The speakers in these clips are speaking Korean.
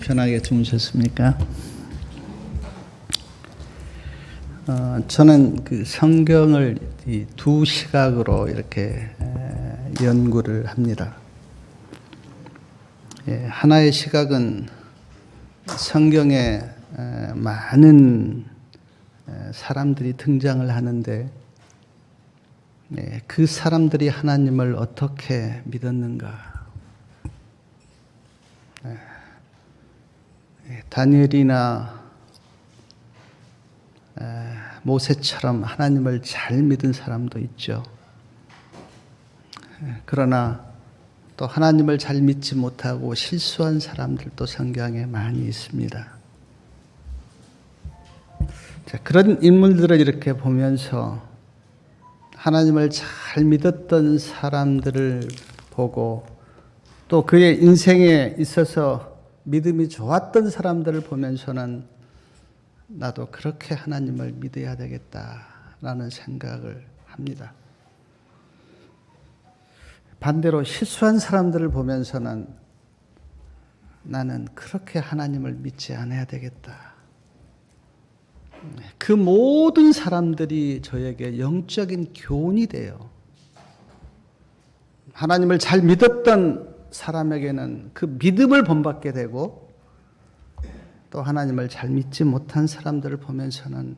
편하게 주무셨습니까? 저는 그 성경을 이 두 시각으로 이렇게 연구를 합니다. 하나의 시각은 성경에 많은 사람들이 등장을 하는데 그 사람들이 하나님을 어떻게 믿었는가? 다니엘이나 모세처럼 하나님을 잘 믿은 사람도 있죠. 그러나 또 하나님을 잘 믿지 못하고 실수한 사람들도 성경에 많이 있습니다. 그런 인물들을 이렇게 보면서 하나님을 잘 믿었던 사람들을 보고 또 그의 인생에 있어서 믿음이 좋았던 사람들을 보면서는 나도 그렇게 하나님을 믿어야 되겠다라는 생각을 합니다. 반대로 실수한 사람들을 보면서는 나는 그렇게 하나님을 믿지 않아야 되겠다. 그 모든 사람들이 저에게 영적인 교훈이 돼요. 하나님을 잘 믿었던 사람에게는 그 믿음을 본받게 되고 또 하나님을 잘 믿지 못한 사람들을 보면서는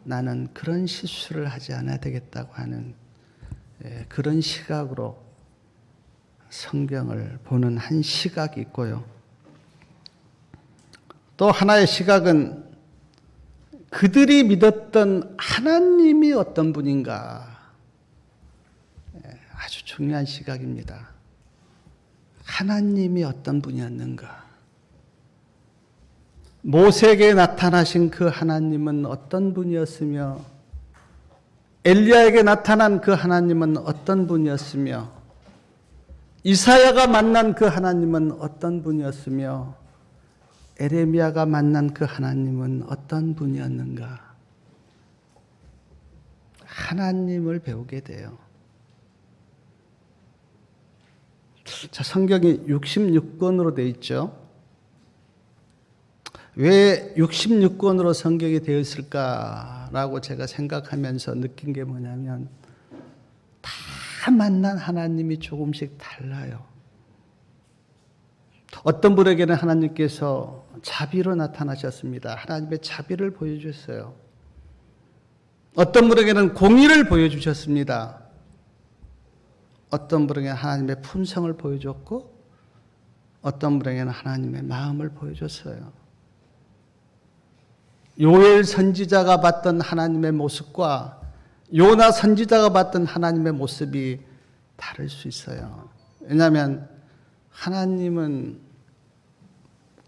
나는 그런 실수를 하지 않아야 되겠다고 하는 그런 시각으로 성경을 보는 한 시각이 있고요. 또 하나의 시각은 그들이 믿었던 하나님이 어떤 분인가 아주 중요한 시각입니다. 하나님이 어떤 분이었는가? 모세에게 나타나신 그 하나님은 어떤 분이었으며 엘리야에게 나타난 그 하나님은 어떤 분이었으며 이사야가 만난 그 하나님은 어떤 분이었으며 에레미야가 만난 그 하나님은 어떤 분이었는가? 하나님을 배우게 돼요. 자, 성경이 66권으로 되어 있죠. 왜 66권으로 성경이 되어 있을까라고 제가 생각하면서 느낀 게 뭐냐면 다 만난 하나님이 조금씩 달라요. 어떤 분에게는 하나님께서 자비로 나타나셨습니다. 하나님의 자비를 보여주셨어요. 어떤 분에게는 공의를 보여주셨습니다. 어떤 분에게는 하나님의 품성을 보여줬고 어떤 분에게는 하나님의 마음을 보여줬어요. 요엘 선지자가 봤던 하나님의 모습과 요나 선지자가 봤던 하나님의 모습이 다를 수 있어요. 왜냐하면 하나님은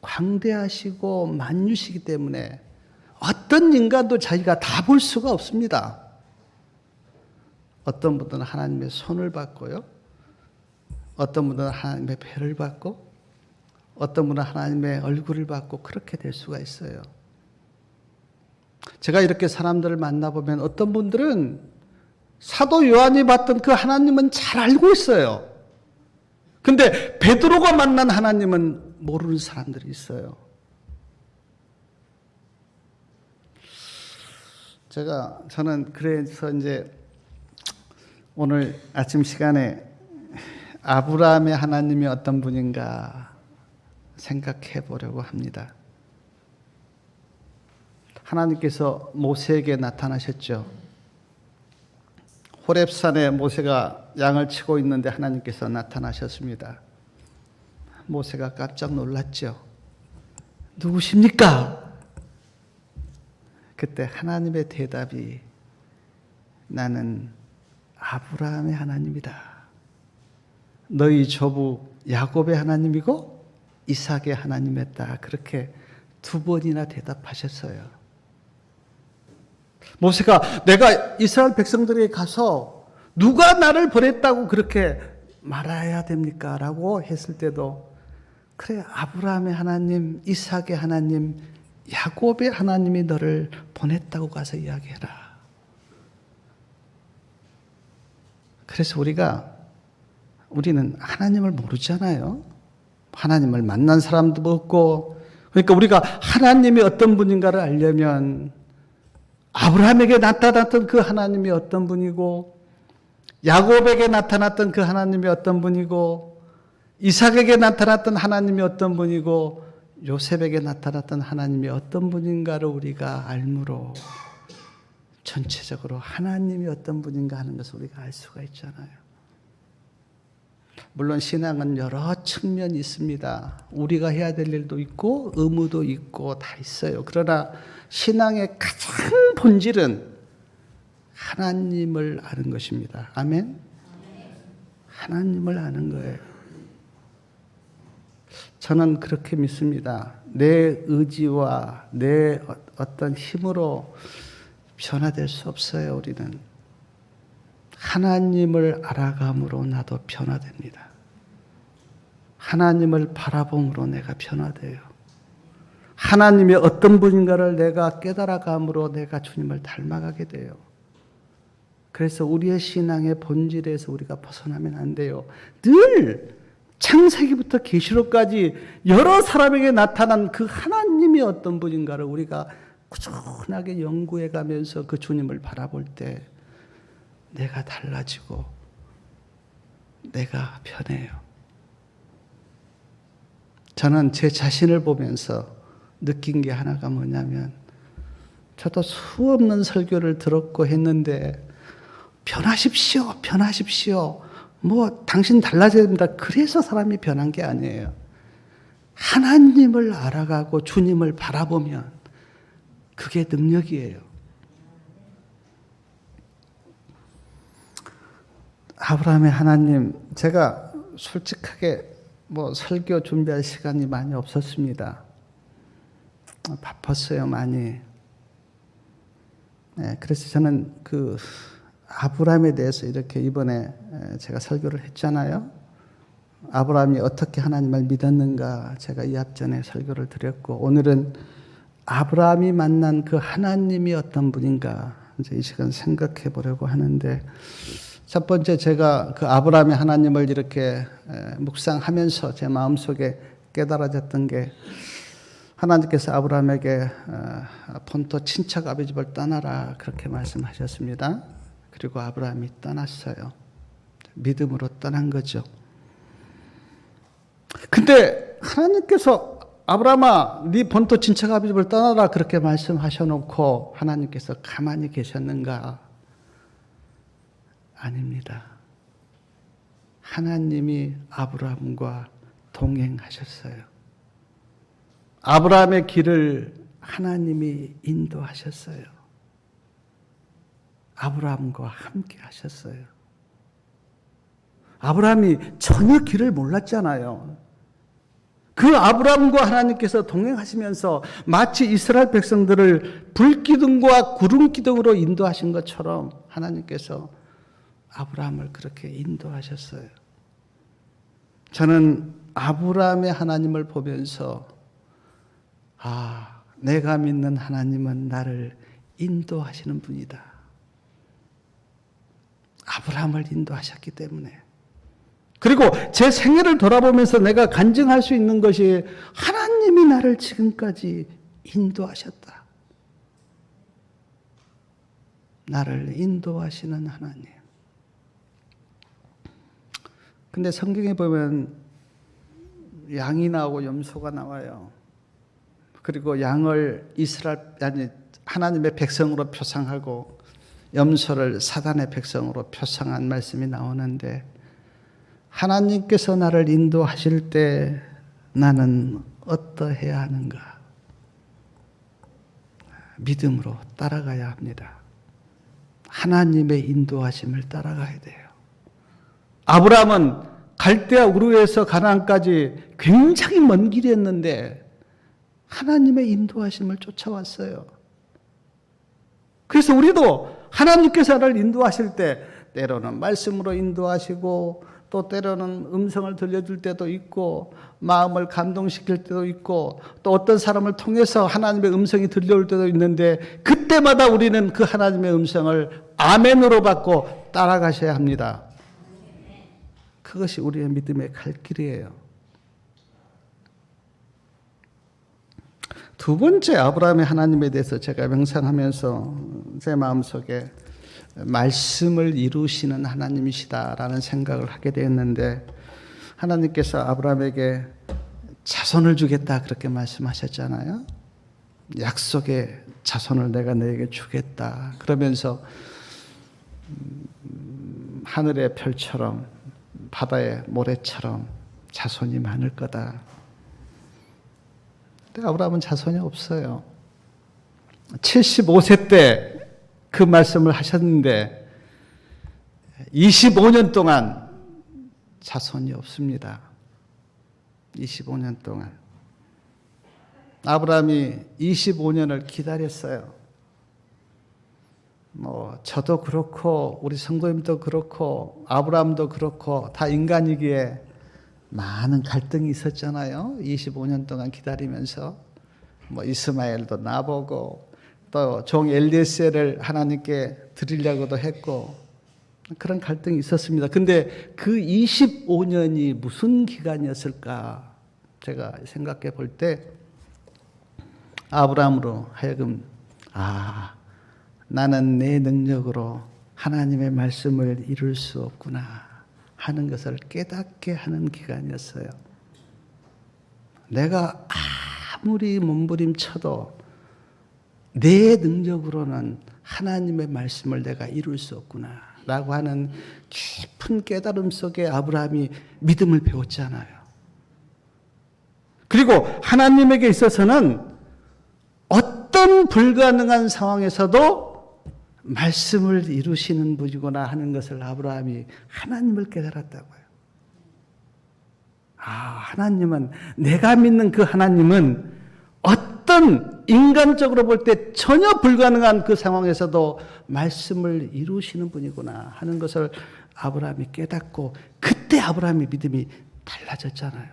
광대하시고 만유시기 때문에 어떤 인간도 자기가 다 볼 수가 없습니다. 어떤 분들은 하나님의 손을 받고요. 어떤 분들은 하나님의 배를 받고 어떤 분은 하나님의 얼굴을 받고 그렇게 될 수가 있어요. 제가 이렇게 사람들을 만나보면 어떤 분들은 사도 요한이 봤던 그 하나님은 잘 알고 있어요. 근데 베드로가 만난 하나님은 모르는 사람들이 있어요. 저는 그래서 이제 오늘 아침 시간에 아브라함의 하나님이 어떤 분인가 생각해 보려고 합니다. 하나님께서 모세에게 나타나셨죠. 호렙산에 모세가 양을 치고 있는데 하나님께서 나타나셨습니다. 모세가 깜짝 놀랐죠. 누구십니까? 그때 하나님의 대답이 나는 아브라함의 하나님이다. 너희 조부 야곱의 하나님이고 이삭의 하나님이었다. 그렇게 두 번이나 대답하셨어요. 모세가 내가 이스라엘 백성들에게 가서 누가 나를 보냈다고 그렇게 말해야 됩니까? 라고 했을 때도 그래 아브라함의 하나님, 이삭의 하나님, 야곱의 하나님이 너를 보냈다고 가서 이야기해라. 그래서 우리는 하나님을 모르잖아요. 하나님을 만난 사람도 없고, 그러니까 우리가 하나님이 어떤 분인가를 알려면 아브라함에게 나타났던 그 하나님이 어떤 분이고, 야곱에게 나타났던 그 하나님이 어떤 분이고, 이삭에게 나타났던 하나님이 어떤 분이고, 요셉에게 나타났던 하나님이 어떤 분인가를 우리가 알므로 전체적으로 하나님이 어떤 분인가 하는 것을 우리가 알 수가 있잖아요. 물론 신앙은 여러 측면이 있습니다. 우리가 해야 될 일도 있고 의무도 있고 다 있어요. 그러나 신앙의 가장 본질은 하나님을 아는 것입니다. 아멘? 하나님을 아는 거예요. 저는 그렇게 믿습니다. 내 의지와 내 어떤 힘으로 변화될 수 없어요. 우리는 하나님을 알아감으로 나도 변화됩니다. 하나님을 바라봄으로 내가 변화돼요. 하나님이 어떤 분인가를 내가 깨달아감으로 내가 주님을 닮아가게 돼요. 그래서 우리의 신앙의 본질에서 우리가 벗어나면 안 돼요. 늘 창세기부터 계시록까지 여러 사람에게 나타난 그 하나님이 어떤 분인가를 우리가 꾸준하게 연구해 가면서 그 주님을 바라볼 때 내가 달라지고 내가 변해요. 저는 제 자신을 보면서 느낀 게 하나가 뭐냐면, 저도 수없는 설교를 들었고 했는데 변하십시오, 변하십시오. 뭐 당신 달라져야 됩니다. 그래서 사람이 변한 게 아니에요. 하나님을 알아가고 주님을 바라보면 그게 능력이에요. 아브라함의 하나님, 제가 솔직하게 뭐 설교 준비할 시간이 많이 없었습니다. 바빴어요, 많이. 네, 그래서 저는 그 아브라함에 대해서 이렇게 이번에 제가 설교를 했잖아요. 아브라함이 어떻게 하나님을 믿었는가 제가 이 앞전에 설교를 드렸고, 오늘은 아브라함이 만난 그 하나님이 어떤 분인가 이제 이 시간 생각해 보려고 하는데, 첫 번째 제가 그 아브라함의 하나님을 이렇게 묵상하면서 제 마음속에 깨달아졌던 게, 하나님께서 아브라함에게 본토 친척 아버지 집을 떠나라 그렇게 말씀하셨습니다. 그리고 아브라함이 떠났어요. 믿음으로 떠난 거죠. 근데 하나님께서 아브라함아, 네 본토 친척 아버지 집을 떠나라 그렇게 말씀하셔놓고 하나님께서 가만히 계셨는가? 아닙니다. 하나님이 아브라함과 동행하셨어요. 아브라함의 길을 하나님이 인도하셨어요. 아브라함과 함께 하셨어요. 아브라함이 전혀 길을 몰랐잖아요. 그 아브라함과 하나님께서 동행하시면서 마치 이스라엘 백성들을 불기둥과 구름기둥으로 인도하신 것처럼 하나님께서 아브라함을 그렇게 인도하셨어요. 저는 아브라함의 하나님을 보면서 내가 믿는 하나님은 나를 인도하시는 분이다. 아브라함을 인도하셨기 때문에. 그리고 제 생애를 돌아보면서 내가 간증할 수 있는 것이 하나님이 나를 지금까지 인도하셨다. 나를 인도하시는 하나님. 근데 성경에 보면 양이 나오고 염소가 나와요. 그리고 양을 하나님의 백성으로 표상하고 염소를 사단의 백성으로 표상한 말씀이 나오는데, 하나님께서 나를 인도하실 때 나는 어떠해야 하는가? 믿음으로 따라가야 합니다. 하나님의 인도하심을 따라가야 돼요. 아브라함은 갈대아 우르에서 가나안까지 굉장히 먼 길이었는데 하나님의 인도하심을 쫓아왔어요. 그래서 우리도 하나님께서 나를 인도하실 때 때로는 말씀으로 인도하시고, 또 때로는 음성을 들려줄 때도 있고, 마음을 감동시킬 때도 있고, 또 어떤 사람을 통해서 하나님의 음성이 들려올 때도 있는데, 그때마다 우리는 그 하나님의 음성을 아멘으로 받고 따라가셔야 합니다. 그것이 우리의 믿음의 갈 길이에요. 두 번째 아브라함의 하나님에 대해서 제가 명상하면서 제 마음속에 말씀을 이루시는 하나님이시다라는 생각을 하게 되었는데, 하나님께서 아브라함에게 자손을 주겠다 그렇게 말씀하셨잖아요. 약속의 자손을 내가 너에게 주겠다. 그러면서 하늘의 별처럼 바다의 모래처럼 자손이 많을 거다. 근데 아브라함은 자손이 없어요. 75세 때 그 말씀을 하셨는데 25년 동안 자손이 없습니다. 25년 동안. 아브라함이 25년을 기다렸어요. 저도 그렇고 우리 성도님도 그렇고 아브라함도 그렇고 다 인간이기에 많은 갈등이 있었잖아요. 25년 동안 기다리면서 이스마엘도 나보고 또 종 엘리에셀을 하나님께 드리려고도 했고 그런 갈등이 있었습니다. 근데 그 25년이 무슨 기간이었을까 제가 생각해 볼 때 아브라함으로 하여금 나는 내 능력으로 하나님의 말씀을 이룰 수 없구나 하는 것을 깨닫게 하는 기간이었어요. 내가 아무리 몸부림쳐도 내 능력으로는 하나님의 말씀을 내가 이룰 수 없구나 라고 하는 깊은 깨달음 속에 아브라함이 믿음을 배웠잖아요. 그리고 하나님에게 있어서는 어떤 불가능한 상황에서도 말씀을 이루시는 분이구나 하는 것을 아브라함이 하나님을 깨달았다고요. 하나님은, 내가 믿는 그 하나님은 어떤 인간적으로 볼 때 전혀 불가능한 그 상황에서도 말씀을 이루시는 분이구나 하는 것을 아브라함이 깨닫고 그때 아브라함의 믿음이 달라졌잖아요.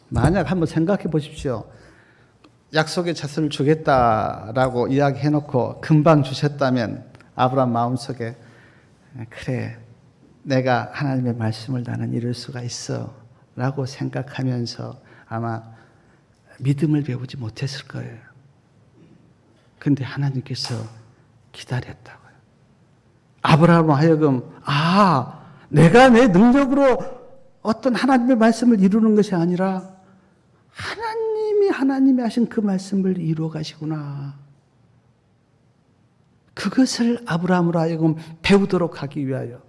만약 한번 생각해 보십시오. 약속의 자손을 주겠다라고 이야기해놓고 금방 주셨다면 아브라함 마음속에 그래, 내가 하나님의 말씀을 나는 이룰 수가 있어 라고 생각하면서 아마 믿음을 배우지 못했을 거예요. 근데 하나님께서 기다렸다고요. 아브라함은 하여금 내가 내 능력으로 어떤 하나님의 말씀을 이루는 것이 아니라 하나님이 하신 그 말씀을 이루어 가시구나. 그것을 아브라함으로 하여금 배우도록 하기 위하여.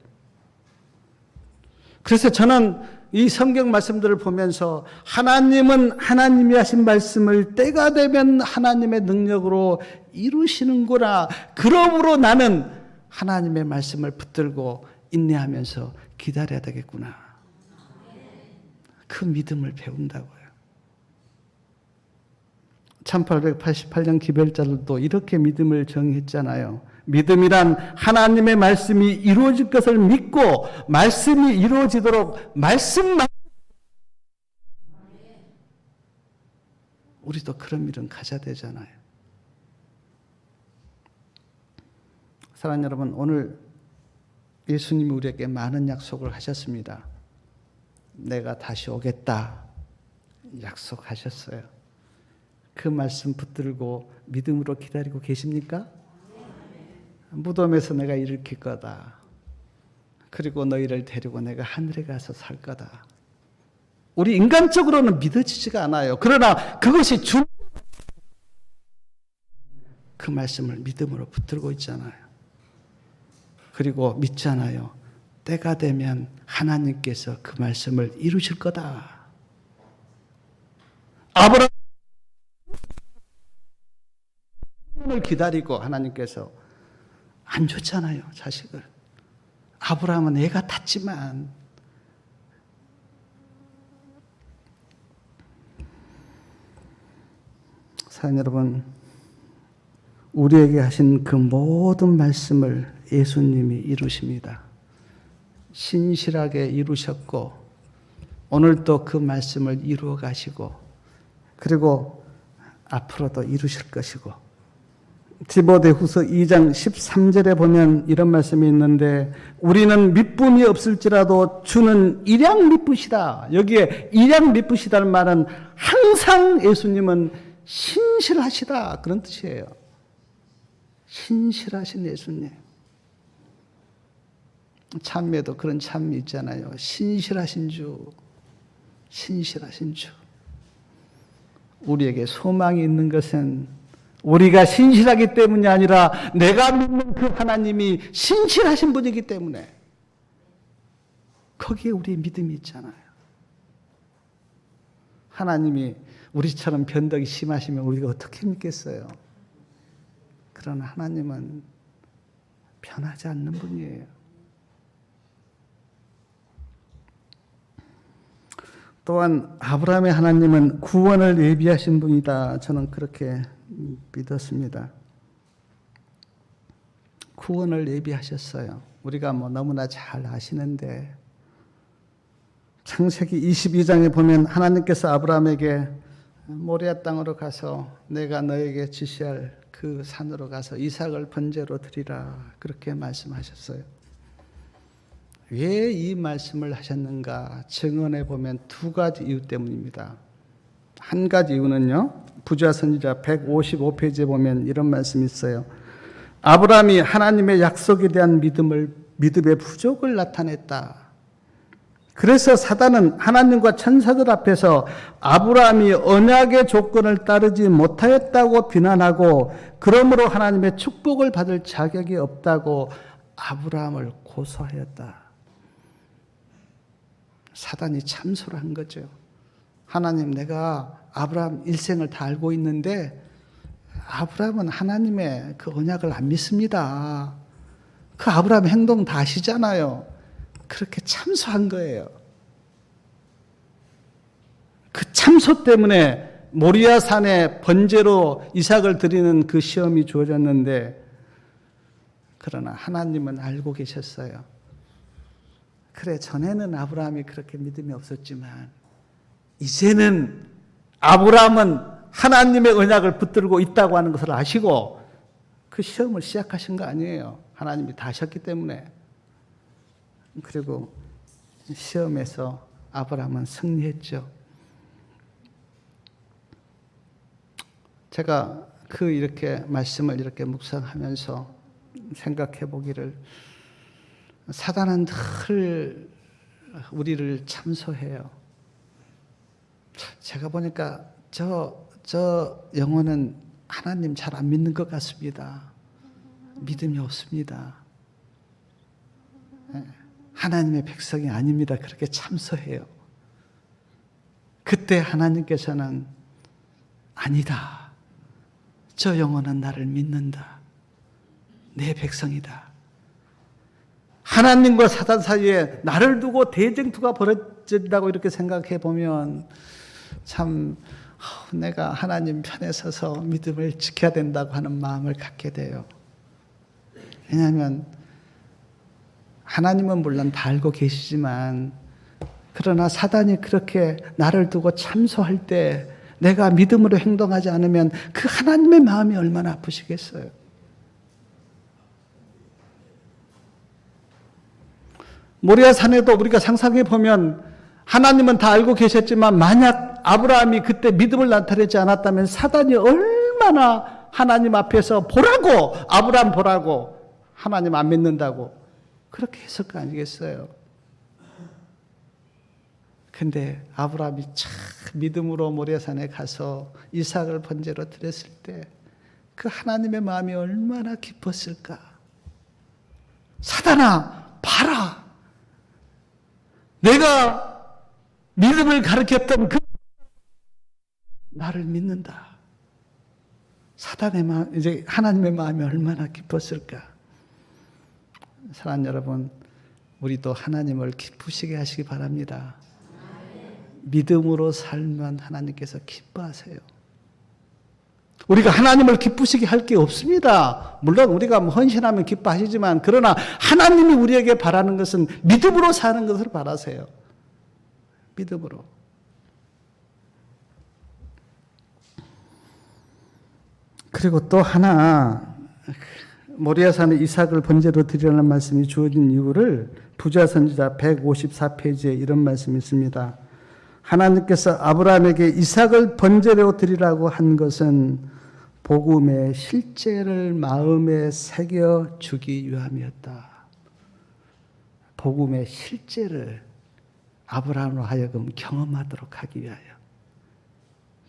그래서 저는 이 성경 말씀들을 보면서 하나님은 하나님이 하신 말씀을 때가 되면 하나님의 능력으로 이루시는구나. 그러므로 나는 하나님의 말씀을 붙들고 인내하면서 기다려야 되겠구나. 그 믿음을 배운다고요. 1888년 기별자들도 이렇게 믿음을 정의했잖아요. 믿음이란 하나님의 말씀이 이루어질 것을 믿고 말씀이 이루어지도록 말씀만. 우리도 그런 믿음 가져야 되잖아요. 사랑하는 여러분, 오늘 예수님이 우리에게 많은 약속을 하셨습니다. 내가 다시 오겠다 약속하셨어요. 그 말씀 붙들고 믿음으로 기다리고 계십니까? 무덤에서 내가 일으킬 거다. 그리고 너희를 데리고 내가 하늘에 가서 살 거다. 우리 인간적으로는 믿어지지가 않아요. 그러나 그것이 그 말씀을 믿음으로 붙들고 있잖아요. 그리고 믿잖아요. 때가 되면 하나님께서 그 말씀을 이루실 거다. 아브라함을 기다리고 하나님께서 안 줬잖아요, 자식을. 아브라함은 애가 탔지만 사랑하는 여러분, 우리에게 하신 그 모든 말씀을 예수님이 이루십니다. 신실하게 이루셨고 오늘도 그 말씀을 이루어 가시고 그리고 앞으로도 이루실 것이고 디모데후서 2장 13절에 보면 이런 말씀이 있는데 우리는 미쁨이 없을지라도 주는 일양 미쁘시다. 여기에 일양 미쁘시다는 말은 항상 예수님은 신실하시다 그런 뜻이에요. 신실하신 예수님. 찬미에도 그런 찬미 있잖아요. 신실하신 주. 신실하신 주. 우리에게 소망이 있는 것은 우리가 신실하기 때문이 아니라 내가 믿는 그 하나님이 신실하신 분이기 때문에 거기에 우리의 믿음이 있잖아요. 하나님이 우리처럼 변덕이 심하시면 우리가 어떻게 믿겠어요? 그러나 하나님은 변하지 않는 분이에요. 또한 아브라함의 하나님은 구원을 예비하신 분이다. 저는 그렇게 믿었습니다. 구원을 예비하셨어요. 우리가 너무나 잘 아시는데 창세기 22장에 보면 하나님께서 아브라함에게 모리아 땅으로 가서 내가 너에게 지시할 그 산으로 가서 이삭을 번제로 드리라 그렇게 말씀하셨어요. 왜 이 말씀을 하셨는가 증언해 보면 두 가지 이유 때문입니다. 한 가지 이유는요. 부자 선지자 155페이지에 보면 이런 말씀이 있어요. 아브라함이 하나님의 약속에 대한 믿음의 부족을 나타냈다. 그래서 사단은 하나님과 천사들 앞에서 아브라함이 언약의 조건을 따르지 못하였다고 비난하고 그러므로 하나님의 축복을 받을 자격이 없다고 아브라함을 고소하였다. 사단이 참소를 한 거죠. 하나님, 내가 아브라함 일생을 다 알고 있는데 아브라함은 하나님의 그 언약을 안 믿습니다. 그 아브라함 행동 다 아시잖아요. 그렇게 참소한 거예요. 그 참소 때문에 모리아 산에 번제로 이삭을 드리는 그 시험이 주어졌는데 그러나 하나님은 알고 계셨어요. 그래, 전에는 아브라함이 그렇게 믿음이 없었지만 이제는 아브라함은 하나님의 언약을 붙들고 있다고 하는 것을 아시고 그 시험을 시작하신 거 아니에요. 하나님이 다 하셨기 때문에. 그리고 시험에서 아브라함은 승리했죠. 제가 이렇게 말씀을 이렇게 묵상하면서 생각해 보기를 사단은 늘 우리를 참소해요. 제가 보니까 저 영혼은 하나님 잘 안 믿는 것 같습니다. 믿음이 없습니다. 하나님의 백성이 아닙니다. 그렇게 참소해요. 그때 하나님께서는 아니다. 저 영혼은 나를 믿는다. 내 백성이다. 하나님과 사단 사이에 나를 두고 대쟁투가 벌어진다고 이렇게 생각해 보면 참 내가 하나님 편에 서서 믿음을 지켜야 된다고 하는 마음을 갖게 돼요. 왜냐하면 하나님은 물론 다 알고 계시지만 그러나 사단이 그렇게 나를 두고 참소할 때 내가 믿음으로 행동하지 않으면 그 하나님의 마음이 얼마나 아프시겠어요. 모리아 산에도 우리가 상상해 보면 하나님은 다 알고 계셨지만 만약 아브라함이 그때 믿음을 나타내지 않았다면 사단이 얼마나 하나님 앞에서 보라고, 아브라함 보라고, 하나님 안 믿는다고 그렇게 했을 거 아니겠어요. 근데 아브라함이 참 믿음으로 모리아산에 가서 이삭을 번제로 드렸을 때 그 하나님의 마음이 얼마나 기뻤을까. 사단아, 봐라. 내가 믿음을 가르쳤던 그 나를 믿는다. 사단의 마음, 이제 하나님의 마음이 얼마나 기뻤을까. 사랑하는 여러분, 우리도 하나님을 기쁘시게 하시기 바랍니다. 믿음으로 살면 하나님께서 기뻐하세요. 우리가 하나님을 기쁘시게 할 게 없습니다. 물론 우리가 헌신하면 기뻐하시지만 그러나 하나님이 우리에게 바라는 것은 믿음으로 사는 것을 바라세요. 믿음으로. 그리고 또 하나 모리아산에 이삭을 번제로 드리라는 말씀이 주어진 이유를 부자 선지자 154페이지에 이런 말씀이 있습니다. 하나님께서 아브라함에게 이삭을 번제로 드리라고 한 것은 복음의 실제를 마음에 새겨 주기 위함이었다. 복음의 실제를 아브라함으로 하여금 경험하도록 하기 위하여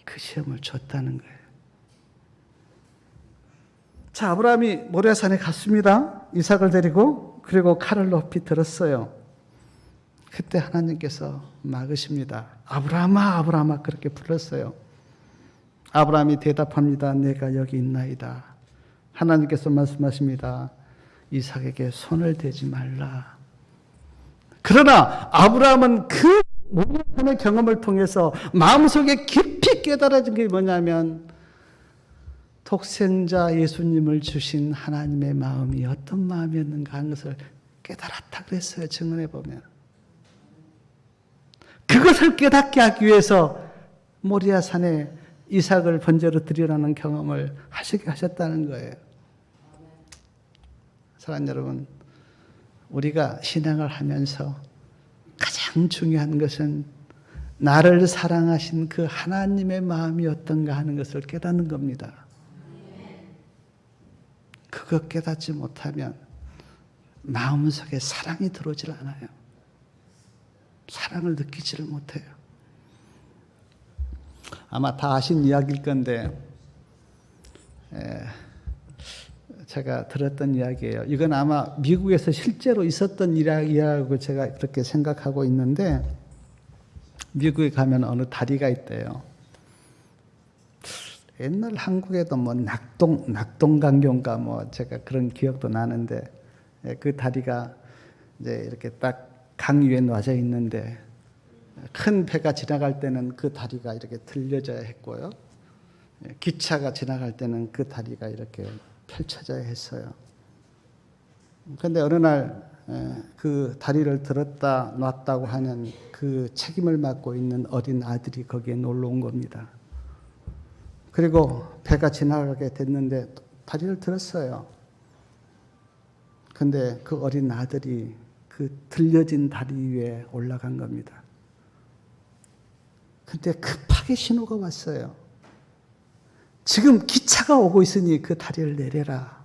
그 시험을 줬다는 거예요. 자, 아브라함이 모리아산에 갔습니다. 이삭을 데리고. 그리고 칼을 높이 들었어요. 그때 하나님께서 막으십니다. 아브라함아, 아브라함아 그렇게 불렀어요. 아브라함이 대답합니다. 내가 여기 있나이다. 하나님께서 말씀하십니다. 이삭에게 손을 대지 말라. 그러나 아브라함은 그 모리아산의 경험을 통해서 마음속에 깊이 깨달아진 게 뭐냐면 독생자 예수님을 주신 하나님의 마음이 어떤 마음이었는가 하는 것을 깨달았다 그랬어요. 증언해 보면. 그것을 깨닫게 하기 위해서 모리아산에 이삭을 번제로 드리라는 경험을 하시게 하셨다는 거예요. 사랑하는 여러분, 우리가 신앙을 하면서 가장 중요한 것은 나를 사랑하신 그 하나님의 마음이 어떤가 하는 것을 깨닫는 겁니다. 그거 깨닫지 못하면 마음속에 사랑이 들어오질 않아요. 사랑을 느끼지를 못해요. 아마 다 아신 이야기일 건데 제가 들었던 이야기예요. 이건 아마 미국에서 실제로 있었던 이야기라고 제가 그렇게 생각하고 있는데 미국에 가면 어느 다리가 있대요. 옛날 한국에도 뭐 낙동강경가 뭐 제가 그런 기억도 나는데 그 다리가 이제 이렇게 딱 강 위에 놔져 있는데 큰 배가 지나갈 때는 그 다리가 이렇게 들려져야 했고요. 기차가 지나갈 때는 그 다리가 이렇게 펼쳐져야 했어요. 그런데 어느 날 그 다리를 들었다 놨다고 하는 그 책임을 맡고 있는 어린 아들이 거기에 놀러 온 겁니다. 그리고 배가 지나가게 됐는데 다리를 들었어요. 그런데 그 어린 아들이 그 들려진 다리 위에 올라간 겁니다. 근데 급하게 신호가 왔어요. 지금 기차가 오고 있으니 그 다리를 내려라.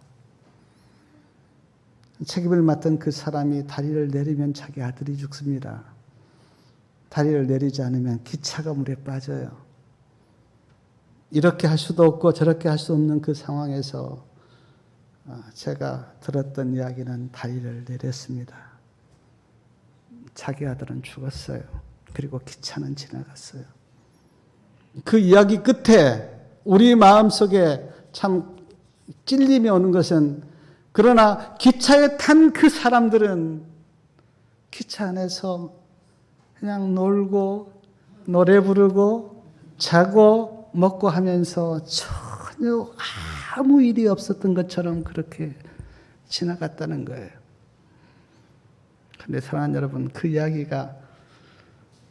책임을 맡은 그 사람이 다리를 내리면 자기 아들이 죽습니다. 다리를 내리지 않으면 기차가 물에 빠져요. 이렇게 할 수도 없고 저렇게 할 수 없는 그 상황에서 제가 들었던 이야기는 다리를 내렸습니다. 자기 아들은 죽었어요. 그리고 기차는 지나갔어요. 그 이야기 끝에 우리 마음속에 참 찔림이 오는 것은 그러나 기차에 탄 그 사람들은 기차 안에서 그냥 놀고 노래 부르고 자고 먹고 하면서 전혀 아무 일이 없었던 것처럼 그렇게 지나갔다는 거예요. 그런데 사랑하는 여러분, 그 이야기가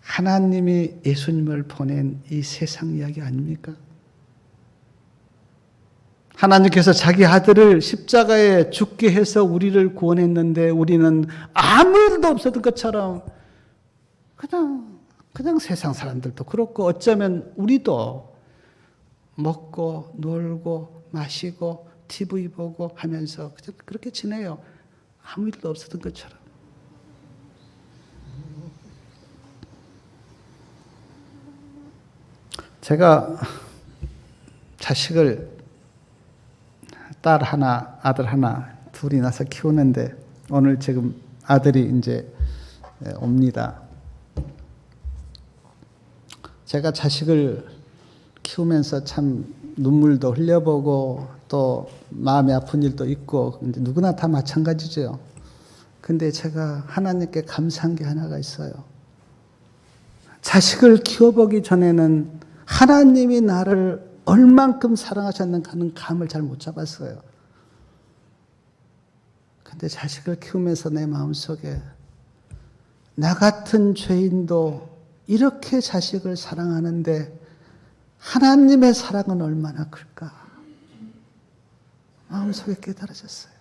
하나님이 예수님을 보낸 이 세상 이야기 아닙니까? 하나님께서 자기 아들을 십자가에 죽게 해서 우리를 구원했는데 우리는 아무 일도 없었던 것처럼 그냥 세상 사람들도 그렇고 어쩌면 우리도 먹고 놀고 마시고 TV 보고 하면서 그렇게 지내요. 아무 일도 없었던 것처럼. 제가 자식을 딸 하나, 아들 하나, 둘이 나서 키우는데 오늘 지금 아들이 이제 옵니다. 제가 자식을 키우면서 참 눈물도 흘려보고 또 마음이 아픈 일도 있고 누구나 다 마찬가지죠. 근데 제가 하나님께 감사한 게 하나가 있어요. 자식을 키워보기 전에는 하나님이 나를 얼만큼 사랑하셨는가 하는 감을 잘 못 잡았어요. 근데 자식을 키우면서 내 마음속에 나 같은 죄인도 이렇게 자식을 사랑하는데 하나님의 사랑은 얼마나 클까? 마음속에 깨달아졌어요.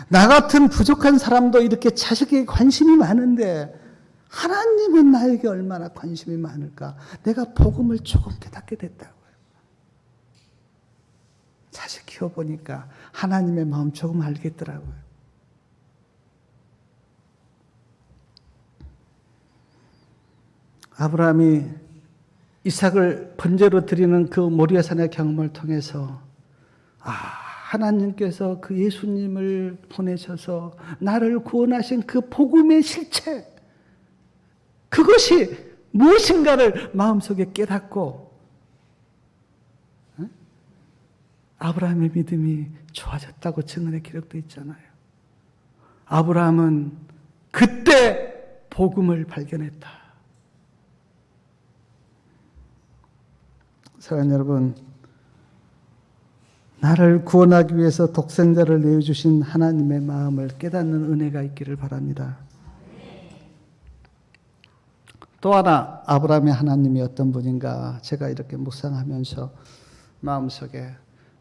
나 같은 부족한 사람도 이렇게 자식에게 관심이 많은데 하나님은 나에게 얼마나 관심이 많을까? 내가 복음을 조금 깨닫게 됐다고요. 자식 키워보니까 하나님의 마음 조금 알겠더라고요. 아브라함이 이삭을 번제로 드리는 그 모리아산의 경험을 통해서 하나님께서 그 예수님을 보내셔서 나를 구원하신 그 복음의 실체, 그것이 무엇인가를 마음속에 깨닫고 아브라함의 믿음이 좋아졌다고 증언의 기록도 있잖아요. 아브라함은 그때 복음을 발견했다. 사랑하는 여러분, 나를 구원하기 위해서 독생자를 내어주신 하나님의 마음을 깨닫는 은혜가 있기를 바랍니다. 또 하나 아브라함의 하나님이 어떤 분인가 제가 이렇게 묵상하면서 마음속에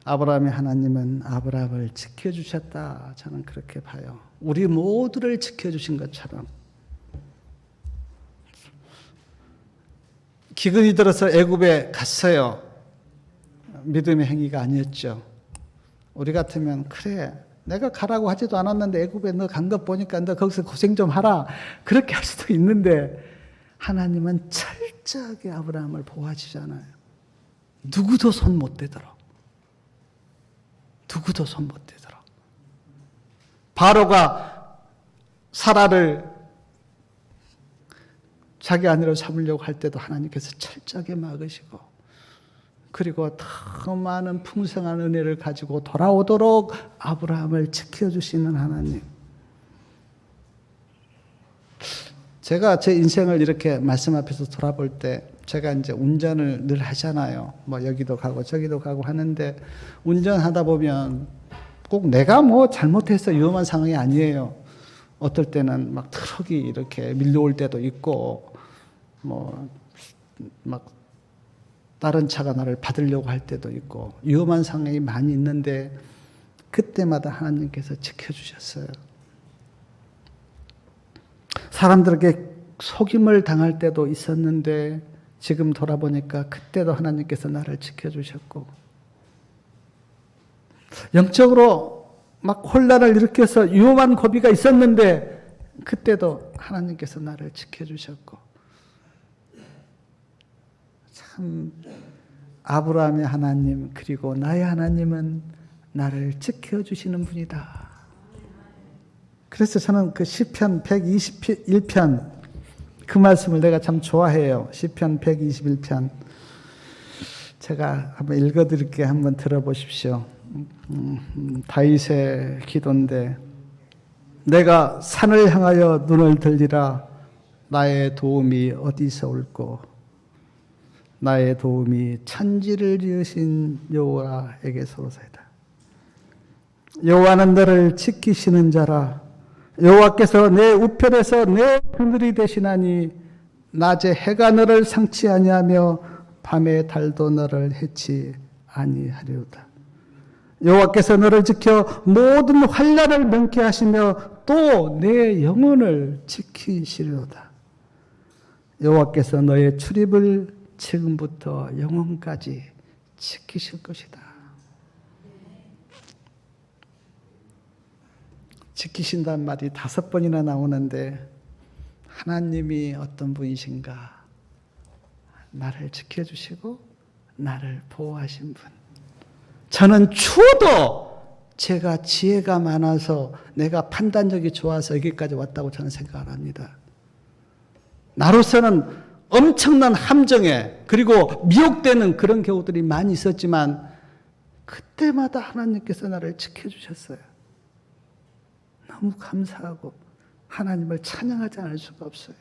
아브라함의 하나님은 아브라함을 지켜주셨다. 저는 그렇게 봐요. 우리 모두를 지켜주신 것처럼. 기근이 들어서 애굽에 갔어요. 믿음의 행위가 아니었죠. 우리 같으면 그래 내가 가라고 하지도 않았는데 애굽에 너 간 것 보니까 너 거기서 고생 좀 하라. 그렇게 할 수도 있는데 하나님은 철저하게 아브라함을 보호하시잖아요. 누구도 손 못 대도록. 누구도 손 못 대도록. 바로가 사라를 자기 아내로 삼으려고 할 때도 하나님께서 철저하게 막으시고, 그리고 더 많은 풍성한 은혜를 가지고 돌아오도록 아브라함을 지켜주시는 하나님. 제가 제 인생을 이렇게 말씀 앞에서 돌아볼 때, 제가 이제 운전을 늘 하잖아요. 뭐 여기도 가고 저기도 가고 하는데, 운전하다 보면 꼭 내가 뭐 잘못해서 위험한 상황이 아니에요. 어떨 때는 막 트럭이 이렇게 밀려올 때도 있고, 막 다른 차가 나를 받으려고 할 때도 있고 위험한 상황이 많이 있는데 그때마다 하나님께서 지켜주셨어요. 사람들에게 속임을 당할 때도 있었는데 지금 돌아보니까 그때도 하나님께서 나를 지켜주셨고, 영적으로 막 혼란을 일으켜서 위험한 고비가 있었는데 그때도 하나님께서 나를 지켜주셨고, 참 아브라함의 하나님 그리고 나의 하나님은 나를 지켜주시는 분이다. 그래서 저는 그 시편 121편 그 말씀을 내가 참 좋아해요. 시편 121편 제가 한번 읽어드릴게요. 한번 들어보십시오. 다윗의 기도인데, 내가 산을 향하여 눈을 들리라. 나의 도움이 어디서 올꼬. 나의 도움이 천지를 지으신 여호와에게서로소이다. 여호와는 너를 지키시는 자라. 여호와께서 내 우편에서 내 그늘이 되시나니 낮에 해가 너를 상치 아니하며 밤에 달도 너를 해치 아니하리로다. 여호와께서 너를 지켜 모든 환난을 면케 하시며 또 내 영혼을 지키시리로다. 여호와께서 너의 출입을 지금부터 영원까지 지키실 것이다. 지키신다는 말이 5번이나 나오는데 하나님이 어떤 분이신가? 나를 지켜주시고 나를 보호하신 분. 저는 추워도 제가 지혜가 많아서 내가 판단력이 좋아서 여기까지 왔다고 저는 생각을 합니다. 나로서는 엄청난 함정에 그리고 미혹되는 그런 경우들이 많이 있었지만 그때마다 하나님께서 나를 지켜주셨어요. 너무 감사하고 하나님을 찬양하지 않을 수가 없어요.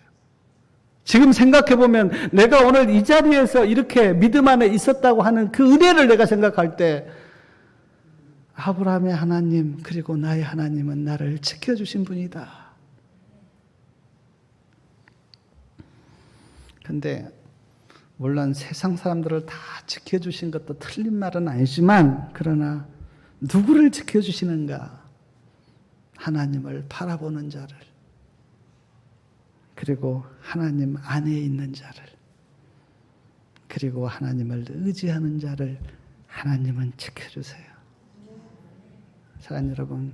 지금 생각해보면 내가 오늘 이 자리에서 이렇게 믿음 안에 있었다고 하는 그 은혜를 내가 생각할 때 아브라함의 하나님 그리고 나의 하나님은 나를 지켜주신 분이다. 근데 물론 세상 사람들을 다 지켜주신 것도 틀린 말은 아니지만 그러나 누구를 지켜주시는가? 하나님을 바라보는 자를, 그리고 하나님 안에 있는 자를, 그리고 하나님을 의지하는 자를 하나님은 지켜주세요. 사랑하는 여러분,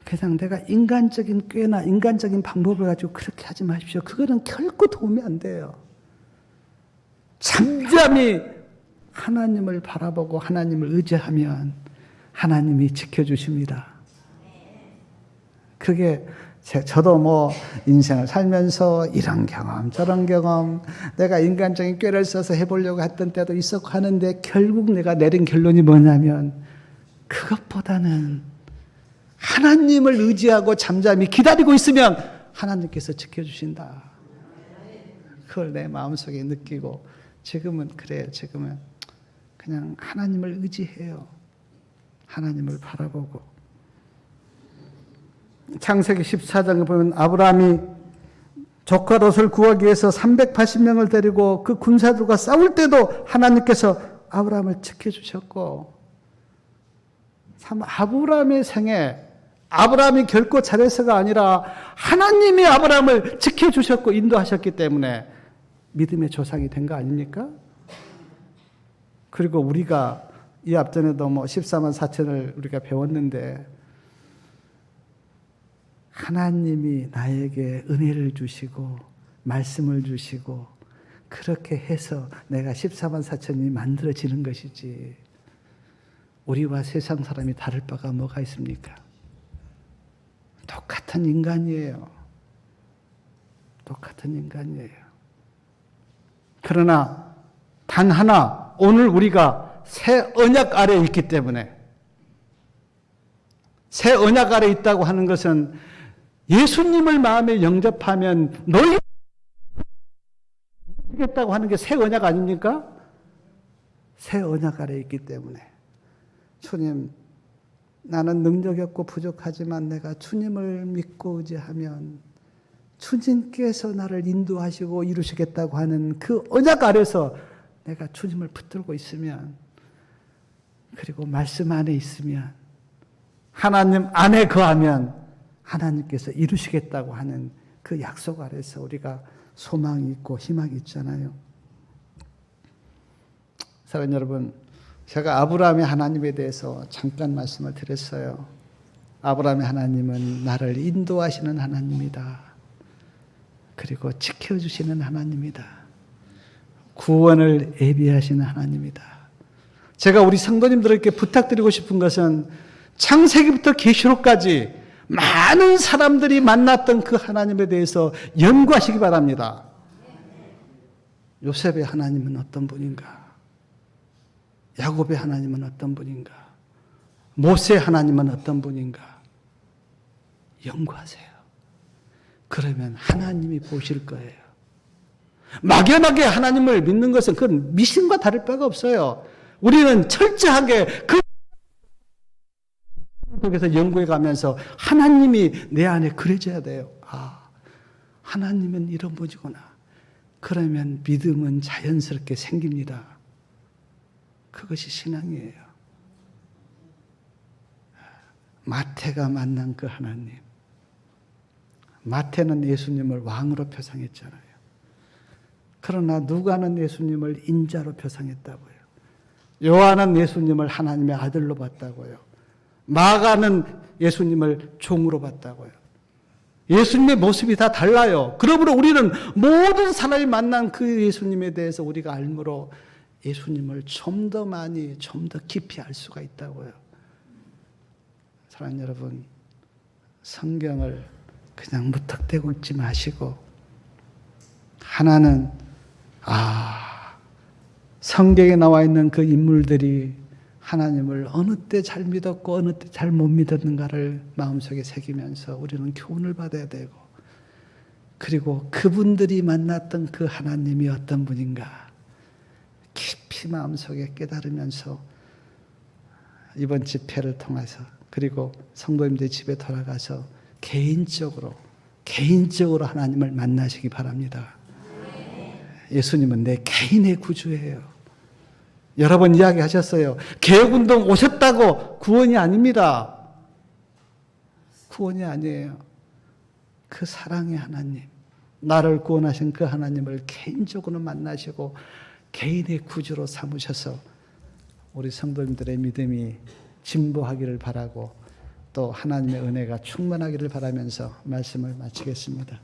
그냥 내가 인간적인 꾀나 인간적인 방법을 가지고 그렇게 하지 마십시오. 그거는 결코 도움이 안 돼요. 잠잠히 하나님을 바라보고 하나님을 의지하면 하나님이 지켜주십니다. 그게 저도 뭐 인생을 살면서 이런 경험 저런 경험 내가 인간적인 꾀를 써서 해보려고 했던 때도 있었고 하는데 결국 내가 내린 결론이 뭐냐면 그것보다는 하나님을 의지하고 잠잠히 기다리고 있으면 하나님께서 지켜주신다. 그걸 내 마음속에 느끼고 지금은 그래요. 지금은 그냥 하나님을 의지해요. 하나님을 바라보고. 창세기 14장에 보면 아브라함이 조카 롯을 구하기 위해서 380명을 데리고 그 군사들과 싸울 때도 하나님께서 아브라함을 지켜주셨고, 참 아브라함의 생애, 아브라함이 결코 잘해서가 아니라 하나님이 아브라함을 지켜주셨고 인도하셨기 때문에 믿음의 조상이 된 거 아닙니까? 그리고 우리가 이 앞전에도 뭐 14만 4천을 우리가 배웠는데 하나님이 나에게 은혜를 주시고 말씀을 주시고 그렇게 해서 내가 14만 4천이 만들어지는 것이지 우리와 세상 사람이 다를 바가 뭐가 있습니까? 똑같은 인간이에요. 똑같은 인간이에요. 그러나 단 하나, 오늘 우리가 새 언약 아래에 있기 때문에, 새 언약 아래에 있다고 하는 것은 예수님을 마음에 영접하면 너희 겠다고 하는 게 새 언약 아닙니까? 새 언약 아래에 있기 때문에 주님, 나는 능력이 없고 부족하지만 내가 주님을 믿고 의지하면 주님께서 나를 인도하시고 이루시겠다고 하는 그 언약 아래서 내가 주님을 붙들고 있으면, 그리고 말씀 안에 있으면, 하나님 안에 거하면 하나님께서 이루시겠다고 하는 그 약속 아래서 우리가 소망이 있고 희망이 있잖아요. 사랑하는 여러분, 제가 아브라함의 하나님에 대해서 잠깐 말씀을 드렸어요. 아브라함의 하나님은 나를 인도하시는 하나님이다. 그리고 지켜주시는 하나님이다. 구원을 예비하시는 하나님이다. 제가 우리 성도님들에게 부탁드리고 싶은 것은 창세기부터 계시록까지 많은 사람들이 만났던 그 하나님에 대해서 연구하시기 바랍니다. 요셉의 하나님은 어떤 분인가? 야곱의 하나님은 어떤 분인가? 모세의 하나님은 어떤 분인가? 연구하세요. 그러면 하나님이 보실 거예요. 막연하게 하나님을 믿는 것은 그건 미신과 다를 바가 없어요. 우리는 철저하게 그 속에서 연구해 가면서 하나님이 내 안에 그려져야 돼요. 아, 하나님은 이런 분이구나. 그러면 믿음은 자연스럽게 생깁니다. 그것이 신앙이에요. 마태가 만난 그 하나님. 마태는 예수님을 왕으로 표상했잖아요. 그러나 누가는 예수님을 인자로 표상했다고요. 요한은 예수님을 하나님의 아들로 봤다고요. 마가는 예수님을 종으로 봤다고요. 예수님의 모습이 다 달라요. 그러므로 우리는 모든 사람이 만난 그 예수님에 대해서 우리가 알므로 예수님을 좀 더 많이, 좀 더 깊이 알 수가 있다고요. 사랑하는 여러분, 성경을 그냥 무턱대고 읽지 마시고 하나는 성경에 나와 있는 그 인물들이 하나님을 어느 때 잘 믿었고 어느 때 잘 못 믿었는가를 마음속에 새기면서 우리는 교훈을 받아야 되고, 그리고 그분들이 만났던 그 하나님이 어떤 분인가 깊이 마음속에 깨달으면서 이번 집회를 통해서, 그리고 성도님들 집에 돌아가서 개인적으로 하나님을 만나시기 바랍니다. 예수님은 내 개인의 구주예요. 여러 번 이야기하셨어요. 개혁운동 오셨다고 구원이 아닙니다. 구원이 아니에요. 그 사랑의 하나님, 나를 구원하신 그 하나님을 개인적으로 만나시고 개인의 구주로 삼으셔서 우리 성도님들의 믿음이 진보하기를 바라고 또 하나님의 은혜가 충만하기를 바라면서 말씀을 마치겠습니다.